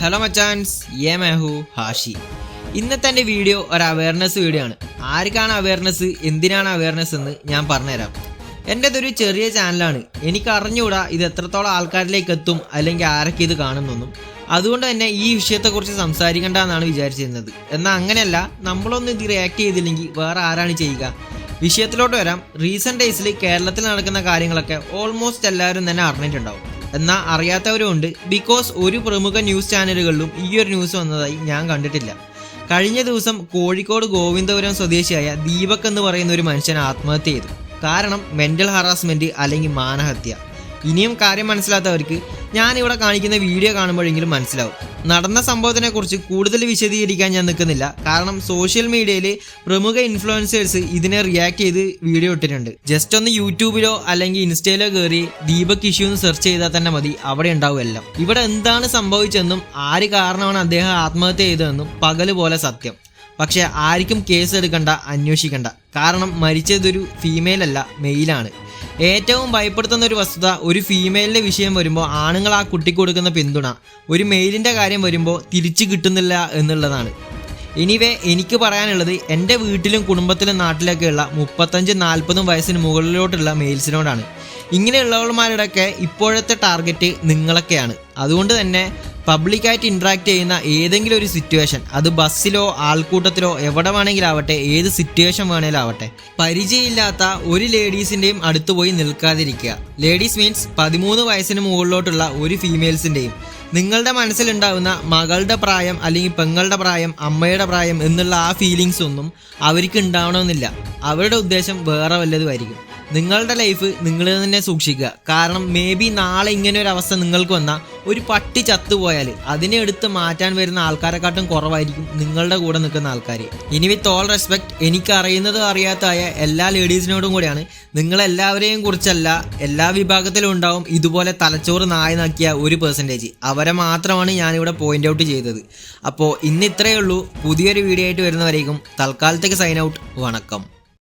Hello മച്ചാൻസ്, मैं हूँ ഹാഷി. ഇന്നത്തെ എൻ്റെ വീഡിയോ ഒരു അവയർനെസ് വീഡിയോ ആണ്. ആർക്കാണ് അവയർനെസ്, എന്തിനാണ് അവയർനെസ് എന്ന് ഞാൻ പറഞ്ഞുതരാം. എൻ്റെതൊരു ചെറിയ ചാനലാണ്. എനിക്ക് അറിഞ്ഞുകൂടാ ഇത് എത്രത്തോളം ആൾക്കാരിലേക്ക് എത്തും അല്ലെങ്കിൽ ആരൊക്കെ ഇത് കാണുന്നൊന്നും. അതുകൊണ്ട് തന്നെ ഈ വിഷയത്തെക്കുറിച്ച് സംസാരിക്കേണ്ട എന്നാണ് വിചാരിച്ചിരുന്നത്. എന്നാൽ അങ്ങനെയല്ല, നമ്മളൊന്നും ഇത് റിയാക്ട് ചെയ്തില്ലെങ്കിൽ വേറെ ആരാണ് ചെയ്യുക? വിഷയത്തിലോട്ട് വരാം. റീസെൻറ്റ് ഡേയ്സിൽ കേരളത്തിൽ നടക്കുന്ന കാര്യങ്ങളൊക്കെ ഓൾമോസ്റ്റ് എല്ലാവരും തന്നെ അറിഞ്ഞിട്ടുണ്ടാവും. എന്നാൽ അറിയാത്തവരുമുണ്ട്. ബിക്കോസ് ഒരു പ്രമുഖ ന്യൂസ് ചാനലുകളിലും ഈ ഒരു ന്യൂസ് വന്നതായി ഞാൻ കണ്ടിട്ടില്ല. കഴിഞ്ഞ ദിവസം കോഴിക്കോട് ഗോവിന്ദപുരം സ്വദേശിയായ ദീപക് എന്ന് പറയുന്ന ഒരു മനുഷ്യൻ ആത്മഹത്യ ചെയ്തു. കാരണം മെൻ്റൽ ഹറാസ്മെൻറ്റ് അല്ലെങ്കിൽ മാനഹത്യ. ഇനിയും കാര്യം മനസ്സിലാത്തവർക്ക് ഞാനിവിടെ കാണിക്കുന്ന വീഡിയോ കാണുമ്പോഴെങ്കിലും മനസ്സിലാവും. നടന്ന സംഭവത്തിനെക്കുറിച്ച് കൂടുതൽ വിശദീകരിക്കാൻ ഞാൻ നിൽക്കുന്നില്ല. കാരണം സോഷ്യൽ മീഡിയയിൽ പ്രമുഖ ഇൻഫ്ലുവൻസേഴ്സ് ഇതിനെ റിയാക്ട് ചെയ്ത് വീഡിയോ ഇട്ടിട്ടുണ്ട്. ജസ്റ്റ് ഒന്ന് യൂട്യൂബിലോ അല്ലെങ്കിൽ ഇൻസ്റ്റയിലോ കയറി ദീപക് ഇഷ്യൂ എന്ന് സെർച്ച് ചെയ്താൽ തന്നെ മതി, അവിടെ ഉണ്ടാവും എല്ലാം. ഇവിടെ എന്താണ് സംഭവിച്ചെന്നും ആര് കാരണമാണ് അദ്ദേഹം ആത്മഹത്യ ചെയ്തതെന്നും പകല് പോലെ സത്യം. പക്ഷെ ആർക്കും കേസ് എടുക്കണ്ട, അന്വേഷിക്കണ്ട. കാരണം മരിച്ചതൊരു ഫീമെയിൽ അല്ല, മെയിലാണ്. ഏറ്റവും ഭയപ്പെടുത്തുന്ന ഒരു വസ്തുത, ഒരു ഫീമെയിലിൻ്റെ വിഷയം വരുമ്പോൾ ആണുങ്ങൾ ആ കുട്ടിക്ക് കൊടുക്കുന്ന പിന്തുണ ഒരു മെയിലിൻ്റെ കാര്യം വരുമ്പോൾ തിരിച്ചു കിട്ടുന്നില്ല എന്നുള്ളതാണ്. എനിവേ, എനിക്ക് പറയാനുള്ളത് എൻ്റെ വീട്ടിലും കുടുംബത്തിലും നാട്ടിലൊക്കെയുള്ള 35-40 വയസ്സിന് മുകളിലോട്ടുള്ള മെയിൽസിനോടാണ്. ഇങ്ങനെയുള്ളവന്മാരുടെയൊക്കെ ഇപ്പോഴത്തെ ടാർഗറ്റ് നിങ്ങളൊക്കെയാണ്. അതുകൊണ്ട് തന്നെ പബ്ലിക്കായിട്ട് ഇൻട്രാക്ട് ചെയ്യുന്ന ഏതെങ്കിലും ഒരു സിറ്റുവേഷൻ, അത് ബസ്സിലോ ആൾക്കൂട്ടത്തിലോ എവിടെ വേണമെങ്കിലും ആവട്ടെ, ഏത് സിറ്റുവേഷൻ വേണേലും ആവട്ടെ, പരിചയമില്ലാത്ത ഒരു ലേഡീസിൻ്റെയും അടുത്ത് പോയി നിൽക്കാതിരിക്കുക. ലേഡീസ് മീൻസ് 13 വയസ്സിന് മുകളിലോട്ടുള്ള ഒരു ഫീമെയിൽസിൻ്റെയും. നിങ്ങളുടെ മനസ്സിലുണ്ടാകുന്ന മകളുടെ പ്രായം അല്ലെങ്കിൽ പെങ്ങളുടെ പ്രായം, അമ്മയുടെ പ്രായം എന്നുള്ള ആ ഫീലിങ്സ് ഒന്നും അവർക്ക് ഉണ്ടാവണമെന്നില്ല. അവരുടെ ഉദ്ദേശം വേറെ വല്ലതുമായിരിക്കും. നിങ്ങളുടെ ലൈഫ് നിങ്ങൾ തന്നെ സൂക്ഷിക്കുക. കാരണം മേ ബി നാളെ ഇങ്ങനെ ഒരു അവസ്ഥ നിങ്ങൾക്ക് വന്നാൽ, ഒരു പട്ടി ചത്തുപോയാൽ അതിനെ എടുത്ത് മാറ്റാൻ വരുന്ന ആൾക്കാരെക്കാട്ടും കുറവായിരിക്കും നിങ്ങളുടെ കൂടെ നിൽക്കുന്ന ആൾക്കാർ. ഇനി വിത്ത് ഓൾ റെസ്പെക്ട്, എനിക്ക് അറിയുന്നതും അറിയാത്തതായ എല്ലാ ലേഡീസിനോടും കൂടിയാണ്. നിങ്ങളെല്ലാവരെയും കുറിച്ചല്ല, എല്ലാ വിഭാഗത്തിലും ഉണ്ടാവും ഇതുപോലെ തലച്ചോറ് നായ നാക്കിയ 1%. അവരെ മാത്രമാണ് ഞാനിവിടെ പോയിന്റ് ഔട്ട് ചെയ്തത്. അപ്പോൾ ഇന്ന് ഇത്രയേ ഉള്ളൂ. പുതിയൊരു വീഡിയോ ആയിട്ട് വരുന്നവരേക്കും തൽക്കാലത്തേക്ക് സൈൻ ഔട്ട്. വണക്കം.